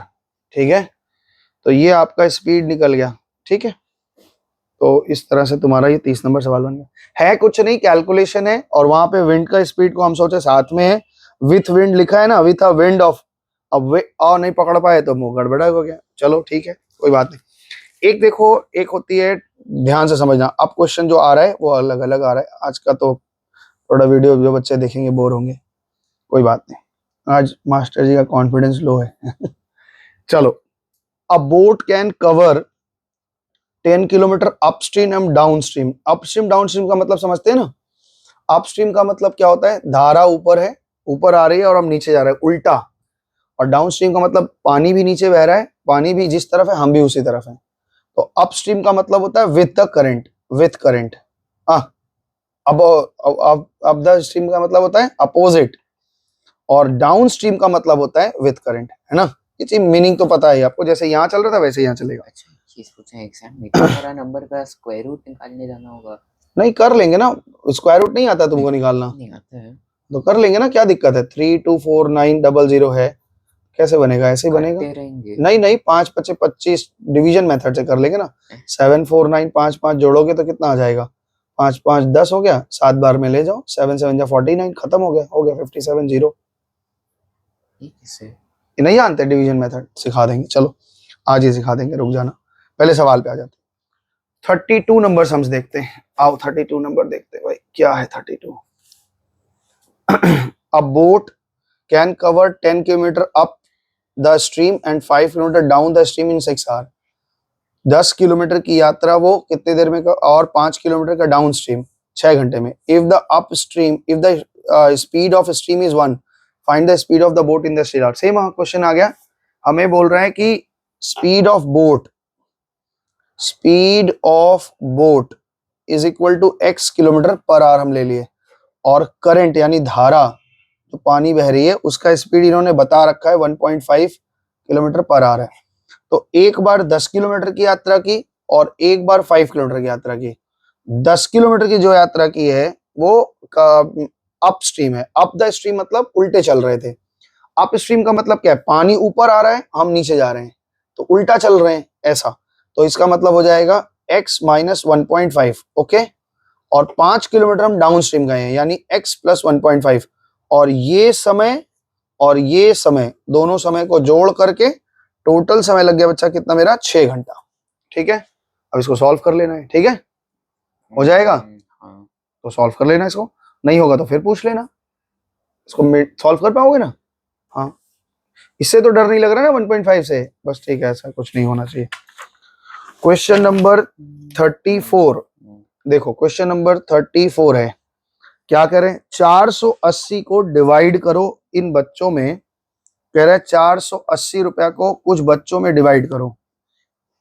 ठीक है। तो ये आपका स्पीड निकल गया, ठीक है। तो इस तरह से तुम्हारा ये 30 नंबर सवाल बन गया। है कुछ नहीं, कैलकुलेशन है, और वहां पे विंड का स्पीड को हम सोचे साथ में है, विथ विंड लिखा है ना, विथ अ विंड ऑफ। अब वे और नहीं पकड़ पाए तो मुंह गड़बड़ा हो गया। चलो ठीक है, कोई बात नहीं। एक देखो, एक होती है, ध्यान से समझना, अब क्वेश्चन जो आ रहा है वो अलग अलग आ रहा है आज का, तो थोड़ा वीडियो जो बच्चे देखेंगे बोर होंगे, कोई बात नहीं, आज मास्टर जी का कॉन्फिडेंस लो है। चलो, अ boat can cover 10 kilometre upstream and downstream. Upstream downstream का मतलब समझते हैं ना? अपस्ट्रीम का मतलब क्या होता है? धारा ऊपर है, ऊपर आ रही है और हम नीचे जा रहे हैं, उल्टा। और डाउनस्ट्रीम का मतलब पानी भी नीचे बह रहा है, पानी भी जिस तरफ है हम भी उसी तरफ है। तो अपस्ट्रीम का मतलब होता है with the current, with current. अब द स्ट्रीम का मतलब होता है अपोजिट, और डाउन स्ट्रीम का मतलब होता है विथ करंट, है ना? ये चीज मीनिंग तो पता है आपको, जैसे यहाँ चल रहा था वैसे यहाँ चलेगा। अच्छा, चीज पूछे एग्जाम में इतना सारा नंबर का स्क्वायर रूट निकालने जाना होगा? नहीं, कर लेंगे ना, स्क्वायर रूट नहीं आता तुमको निकालना, नहीं आता है। तो कर लेंगे ना, क्या दिक्कत है? 324900 है, कैसे बनेगा? ऐसे ही बनेगा। काटते रहेंगे। नहीं नहीं, 5 5 25 डिवीजन मेथड से कर लेंगे ना। 749 5 5 जोड़ोगे तो कितना आ जाएगा? 5 5 10 हो गया, 7 बार में ले जाओ, 7 7 जा 49, खत्म हो गया 57 जीरो। ये कैसे? नहीं जानते डिवीजन मेथड? सिखा देंगे, चलो आज ही सिखा देंगे, रुक जाना, पहले सवाल पे आ जाते। 32 नंबर सम्स देखते हैं, आओ 32 नंबर देखते हैं भाई, क्या है 32। A boat can cover 10 kilometre up the stream and 5 kilometre down the stream in 6 hour. 10 kilometre की यात्रा वो कितने देर में और 5 किलोमीटर का डाउन स्ट्रीम 6 घंटे में। If the upstream, if the speed of stream is 1, find the speed of the boat in the stream hour. Same question आ गया, हमें बोल रहा है कि speed of boat, speed of boat is equal to x kilometre per hour हम ले लिए, और करंट यानी धारा जो पानी बह रही है उसका स्पीड इन्होंने बता रखा है 1.5 किलोमीटर पर आवर है। तो एक बार 10 किलोमीटर की यात्रा की और एक बार 5 किलोमीटर की यात्रा की। 10 किलोमीटर की जो यात्रा की है वो अप स्ट्रीम है। अप द स्ट्रीम मतलब उल्टे चल रहे थे। अप स्ट्रीम का मतलब क्या है? पानी ऊपर आ रहा है, हम नीचे जा रहे हैं, तो उल्टा चल रहे हैं ऐसा। तो इसका मतलब हो जाएगा x माइनस 1.5, ओके। और 5 किलोमीटर हम डाउन स्ट्रीम गए हैं, यानी x प्लस 1.5, और ये समय दोनों समय को जोड़ करके टोटल समय लग गया बच्चा कितना मेरा? 6 घंटा, ठीक है। अब इसको सॉल्व कर लेना है, ठीक है, हो जाएगा। हाँ। तो सॉल्व कर लेना इसको, नहीं होगा तो फिर पूछ लेना। इसको सॉल्व कर पाओगे ना? हाँ, इससे तो डर नहीं लग रहा ना 1.5 से, बस ठीक है, ऐसा कुछ नहीं होना चाहिए। क्वेश्चन नंबर 34 देखो, क्वेश्चन नंबर 34 है, क्या करें? 480 को डिवाइड करो इन बच्चों में, कह रहे हैं 480 रुपया को कुछ बच्चों में डिवाइड करो,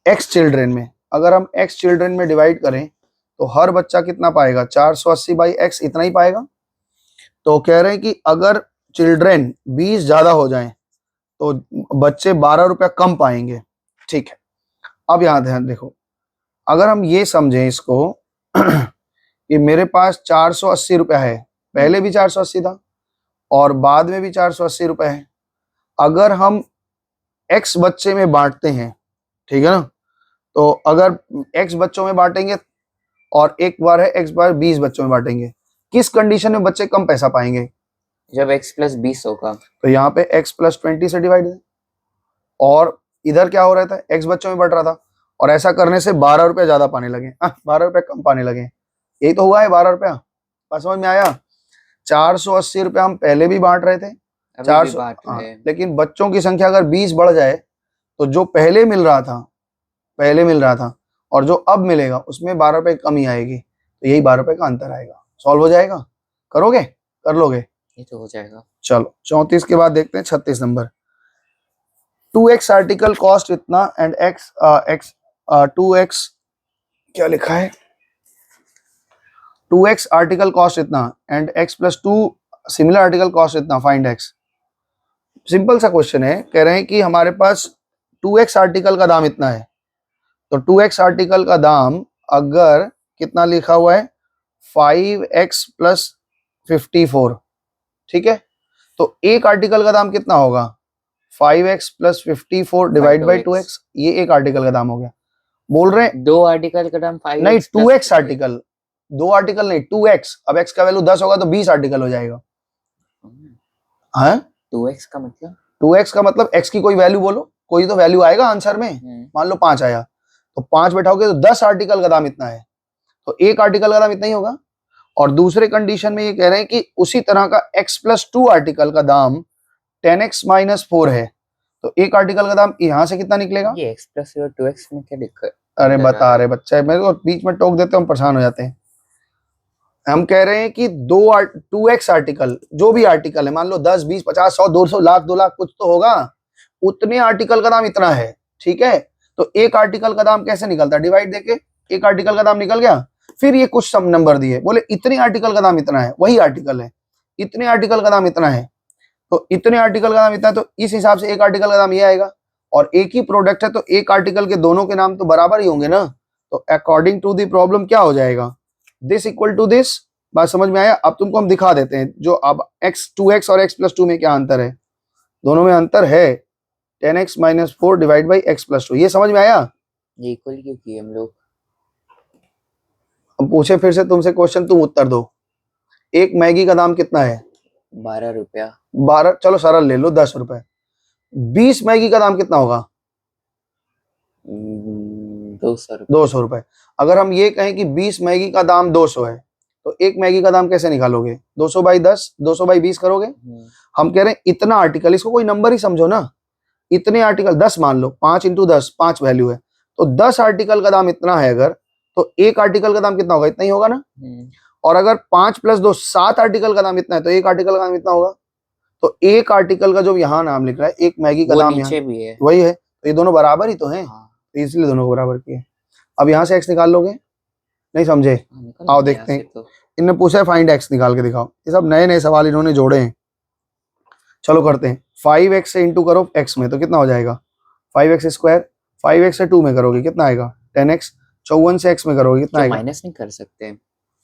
एक्स चिल्ड्रेन में। अगर हम एक्स चिल्ड्रेन में डिवाइड करें तो हर बच्चा कितना पाएगा? 480 बाई एक्स, इतना ही पाएगा। तो कह रहे हैं कि अगर चिल्ड्रेन 20 ज्यादा हो जाएं तो बच्चे 12 रुपया कम पाएंगे, ठीक है। अब यहां ध्यान देखो, अगर हम ये समझें इसको कि मेरे पास 480 रुपया है, पहले भी 480 था और बाद में भी 480 रुपये है। अगर हम x बच्चे में बांटते हैं, ठीक है ना, तो अगर x बच्चों में बांटेंगे और एक बार है x बार 20 बच्चों में बांटेंगे, किस कंडीशन में बच्चे कम पैसा पाएंगे? जब x प्लस 20 होगा। तो यहाँ पे x प्लस 20 से डिवाइड है, और इधर क्या हो रहा था, x बच्चों में बढ़ रहा था, और ऐसा करने से 12 रुपए ज्यादा पाने लगे, 12 रुपए कम पाने लगे। यही तो हुआ है 12 रुपया। बात समझ में आया? 480 रुपया हम पहले भी बांट रहे थे, अभी भी 400, बांट हाँ, रहे हैं। लेकिन बच्चों की संख्या अगर 20 बढ़ जाए तो जो पहले मिल रहा था और जो अब मिलेगा उसमें 12 रुपए कमी आएगी, तो यही 12 रुपए का अंतर आएगा। सॉल्व हो जाएगा? करोगे? कर लोगे? ये तो हो जाएगा। चलो 34 के बाद देखते हैं 36 नंबर। 2x आर्टिकल कॉस्ट इतना एंड x 2x क्या लिखा है, 2x आर्टिकल कॉस्ट इतना and x plus 2 similar article cost इतना, फाइंड x। सिंपल सा क्वेश्चन है, कह रहे हैं कि हमारे पास 2x आर्टिकल का दाम इतना है, तो 2x आर्टिकल का दाम अगर कितना लिखा हुआ है 5x प्लस 54, ठीक है, तो एक आर्टिकल का दाम कितना होगा 5x plus 54 divide by 2x, ये एक आर्टिकल का दाम हो गया। बोल रहे हैं 2 आर्टिकल का दाम 5 नहीं 2x आर्टिकल, 2 आर्टिकल नहीं 2x, अब x का वैल्यू 10 होगा तो 20 आर्टिकल हो जाएगा। हाँ 2x का मतलब 2x का मतलब x की कोई वैल्यू बोलो, कोई तो वैल्यू आएगा आंसर में, मान लो 5 आया तो 5 बैठाओगे तो 10 आर्टिकल का दाम इतना है, तो एक आर्टिकल का दाम इतना ही होगा। और दूसरे कंडीशन में ये कह रहे हैं कि उसी तरह का x प्लस 2 आर्टिकल का दाम 10x माइनस 4 है, तो एक आर्टिकल का दाम यहाँ से कितना निकलेगा? ये x प्लस 2x में क्या दिक्कत? अरे बता रहे बच्चा, मेरे को बीच में टोक देते हैं, हम परेशान हो जाते हैं। हम कह रहे हैं कि 2x आर्टिकल, जो भी आर्टिकल है, मान लो 10 20 50 100 200 लाख 2 लाख कुछ तो होगा, उतने आर्टिकल का दाम इतना है, ठीक है, तो एक आर्टिकल का दाम कैसे निकलता है? डिवाइड देके एक आर्टिकल का दाम निकल गया, फिर ये कुछ सब नंबर दिए, बोले इतने आर्टिकल का दाम इतना है, वही आर्टिकल है, इतने आर्टिकल का दाम इतना है, तो इतने आर्टिकल का दाम इतना है, तो इस हिसाब से एक आर्टिकल का दाम ये आएगा, और एक ही प्रोडक्ट है तो एक आर्टिकल के दोनों के नाम तो बराबर ही होंगे ना, तो अकॉर्डिंग टू द प्रॉब्लम क्या हो जाएगा, दिस इक्वल टू दिस। बात समझ में आया? अब तुमको हम दिखा देते हैं जो अब x 2x और x प्लस 2 में क्या अंतर है, दोनों में अंतर है 10x minus 4 divide by x plus 2, ये समझ में आया? ये इक्वल क्यों किए हम लोग? हम पूछे फिर से तुमसे क्वेश्चन, तुम उत्तर दो। एक मैगी का दाम कितना है? 12 रुपया। 12, चलो सरल ले लो 10 रुपए। 20 मैगी का दाम कितना होगा? 200 रुपये। 200 रुपए। अगर हम ये कहें कि 20 मैगी का दाम 200 है, तो एक मैगी का दाम कैसे निकालोगे? 200 बाई 10, 200 बाई 20 करोगे। हम कह रहे हैं इतना आर्टिकल, इसको कोई नंबर ही समझो ना, इतने आर्टिकल 10 मान लो, 5 इंटू 10 5 वैल्यू है, तो 10 आर्टिकल का दाम इतना है अगर, तो एक आर्टिकल का दाम कितना होगा? इतना ही होगा ना। और अगर 5 प्लस 2 7 आर्टिकल का दाम इतना है, तो एक आर्टिकल का दाम इतना होगा। तो एक आर्टिकल का जो यहाँ नाम लिख रहा है, एक मैगी का दाम नीचे भी है, वही है, तो ये दोनों बराबर ही तो हैं, हाँ। इसलिए दोनों को बराबर किए। अब यहाँ से x निकाल लोगे? नहीं समझे? आओ देखते हैं, तो इनने पूछा है फाइंड x, निकाल के दिखाओ। ये सब नए नए सवाल इन्होंने जोड़े हैं, चलो करते हैं। 5x से इंटू करो x में, तो कितना हो जाएगा? 5x square. 5x से 2 में करोगे कितना आएगा? 10x। 54 से x में करोगे कितना आएगा? माइनस नहीं कर सकते?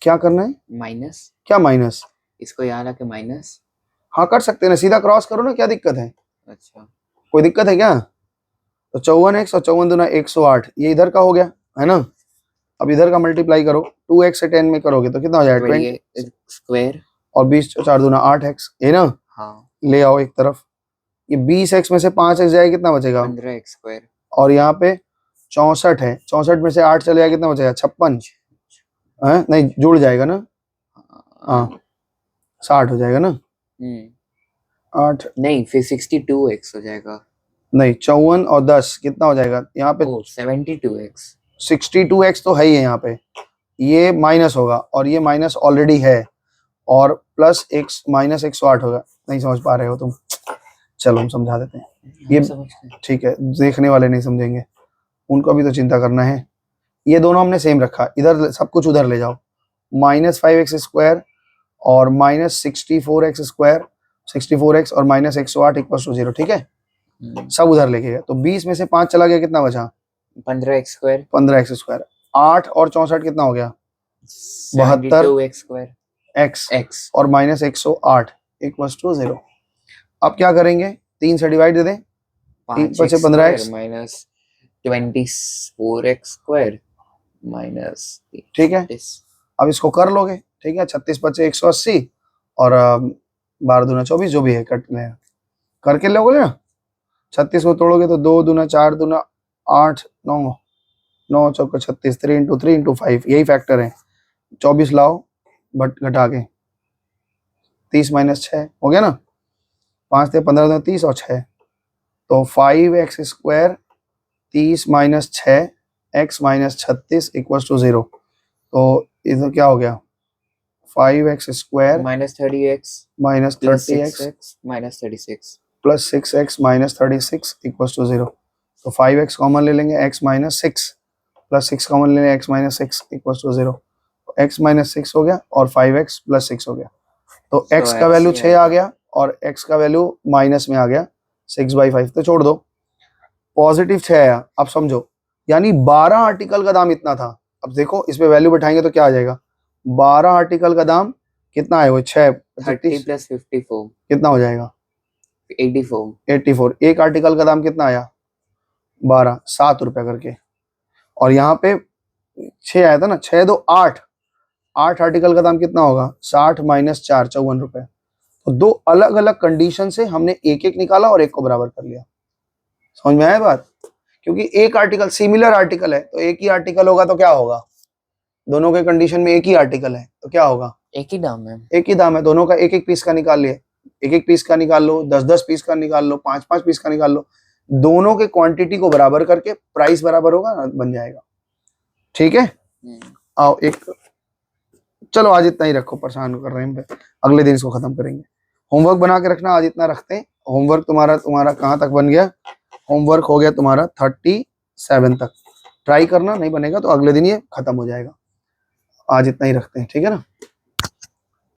क्या करना है? माइनस। क्या माइनस? इसको यहाँ लाके माइनस। हाँ कर सकते हैं ना, सीधा क्रॉस करो ना, क्या दिक्कत है? अच्छा, कोई दिक्कत है क्या? तो 54x और 54 दूना 108, ये इधर का हो गया है ना। अब इधर का मल्टीप्लाई करो, 2x से 10 में करोगे तो कितना हो जाएगा? 20 स्क्वायर, और 20 4 दूना 8x, है ना। हाँ। ले आओ एक तरफ, ये 20x में से 5x जाएगा, कितना बचेगा? 15x square. और और यहाँ पे 64 है, 64 में से 8 चले जाएगा, कितना बचेगा? 56 है, नहीं जुड़ जाएगा ना, हाँ 60 हो जाएगा ना। 8 नहीं, फिर 62x हो जाएगा। नहीं 54 और 10 कितना हो जाएगा यहाँ पे? 72x। 62x तो है ही है यहाँ पे, ये माइनस होगा और ये माइनस ऑलरेडी है, और प्लस x माइनस 108 होगा। नहीं समझ पा रहे हो तुम, चलो हम समझा देते हैं, ये ठीक है, देखने वाले नहीं समझेंगे, उनको भी तो चिंता करना है। ये दोनों हमने सेम रखा, इधर सब कुछ उधर ले जाओ, माइनस 5x स्क्वायर और माइनस 64x स्क्वायर, 64x और माइनस 108 इक्वल टू 0, ठीक है, सब उधर लेके गए। तो 20 में से 5 चला गया, कितना बचा? 15x square. 15x square. 8 और 64 कितना हो गया? 72x स्क्वायर x और माइनस 108 इक्वल टू 0। अब क्या करेंगे? 3 से डिवाइड दे दें, 5 बचे x 15x square minus 24x square minus ठीक है, अब इसको कर लोगे, ठीक है। 36 बचे 180 और 12 दूना 24 जो भी है कट ले करके लोगे ना। 36 को तोड़ोगे तो 2 दूना 4 दूना 8 9 9 चौका 36 3 इंटू 3 इंटू 5 यही फैक्टर है। 24 लाओ बट घटा के 30 माइनस 6 हो गया ना। 5 थे 15 दूना 30 और 6 तो 5x square 30 minus 6 x minus 36 equal to 0। तो इधर क्या हो गया 5x square minus 30x minus plus 30x 6x minus 36 plus 6x minus 36 equal to 0। तो 5x कॉमन ले लेंगे x माइनस 6 प्लस 6 कॉमन ले लेंगे x minus 6 equal to 0। x minus 6 हो गया और 5x प्लस 6 हो गया। तो x का वैल्यू 6 आ गया और x का वैल्यू माइनस में आ गया 6/5। तो छोड़ दो, पॉजिटिव 6 आया। अब समझो यानी 12 आर्टिकल का दाम इतना था। अब देखो इस पे वैल्यू बैठाएंगे तो क्या आ जाएगा 12 आर्टिकल का दाम कितना है वो 6 30 प्लस 54 कितना हो जाएगा 84 एक आर्टिकल का दाम कितना आया 12 7 रुपए करके। और यहाँ पे 6 आया था ना 6 2 8 आर्टिकल का दाम कितना होगा 60 माइनस 4 54 रुपए। तो दो अलग अलग कंडीशन से हमने एक एक निकाला और एक को बराबर कर लिया। समझ में आया बात। क्योंकि एक आर्टिकल सिमिलर आर्टिकल है तो एक ही आर्टिकल होगा तो क्या होगा दोनों के कंडीशन में एक ही आर्टिकल है तो क्या होगा एक ही दाम है। एक ही दाम है दोनों का एक एक पीस का निकाल लिए। एक एक पीस का निकाल लो 10 पीस का निकाल लो 5 पीस का निकाल लो। दोनों के क्वांटिटी को बराबर करके प्राइस बराबर होगा ना बन जाएगा। ठीक है आओ एक चलो आज इतना ही रखो परेशान कर रहे हैं अगले दिन इसको खत्म करेंगे। होमवर्क बना के रखना आज इतना रखते हैं। होमवर्क तुम्हारा कहाँ तक बन गया होमवर्क हो गया तुम्हारा 37 तक। ट्राई करना नहीं बनेगा तो अगले दिन ये खत्म हो जाएगा। आज इतना ही रखते हैं ठीक है ना।